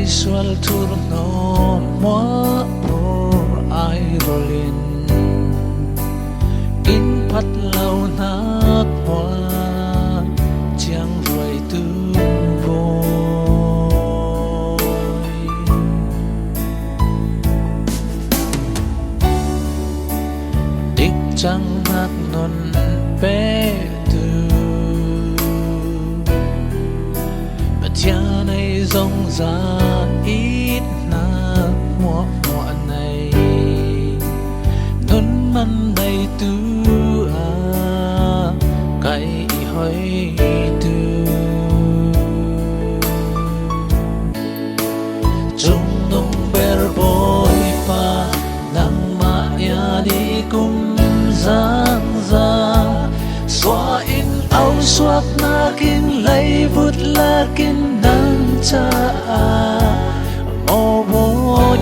sual tur no mua por ai rolin in pat lâu nát hoa chiang rồi tu vội đích chẳng hát non bé tu cha này rong ra ít na mua mua này nôn man này tu à cái hỏi tu trong nông ber boy pa nang ma ya đi cùng giang ra xóa in áo xoát na kinh lấy vút la kinh nắng cha mô bối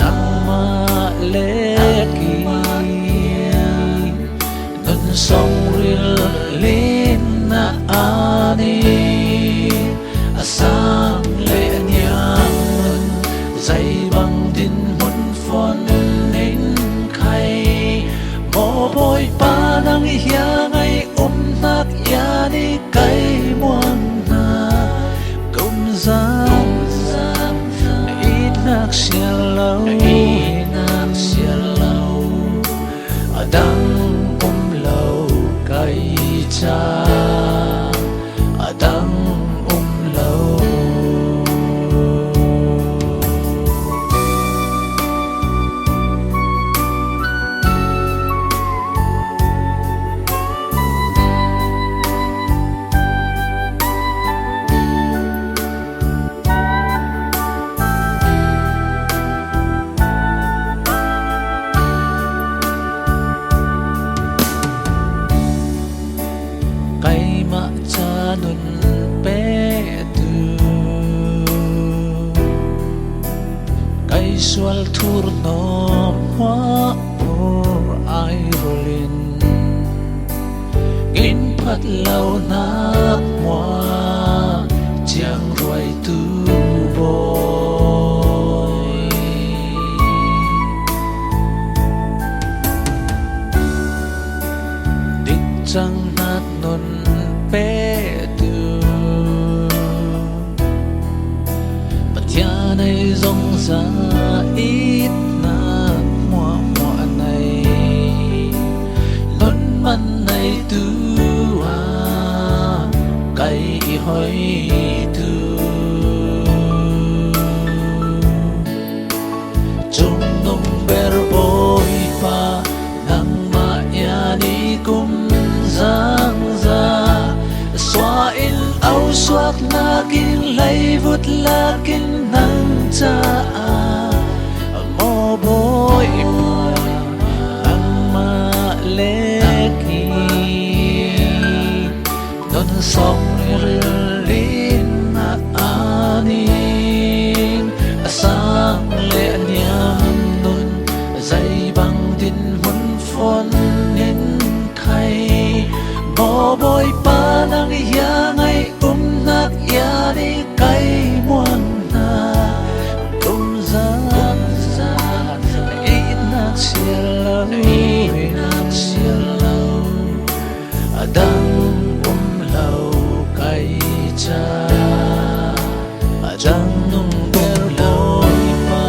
nắng ma lê kỳ nâng sông rìl lên na ani sang lệ nhang dây bằng tin huân phun nên khay mô bối pa nang hiang ai nát ya đi cây muôn na công giang ít nát xia lâu đang lâu cây cha đang lâu nun bé tu cây sual thur no hoa por ai rolin in pat lâu nát hoa chiang rồi tu boy đích chẳng nát nun bé này rong ra ít na mua mua này lớn man này tu à cái hỏi tu trong nông ber boy pa nang ma ya đi cùng giang ra xóa in áo xoát na kinh lấy vút la kinh nắng cha mô bối nang ma lê kỳ non sông rin na anin sang lệ niang nun dây bằng tin huân phun nên khay mô bối pa nang hiang ai nát ya đi cây muôn na công giang ít nát xia lâu đang lâu cây cha đang nung ber boy pa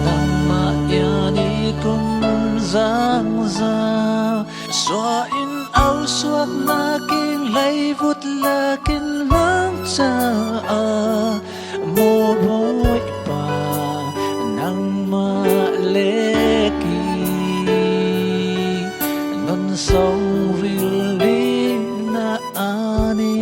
nang ma ya đi cùng giang ra xóa in áo xoát na kinh lấy vút la kinh cha mô bối pa nang ma lê kỳ non sông rìl lên na ani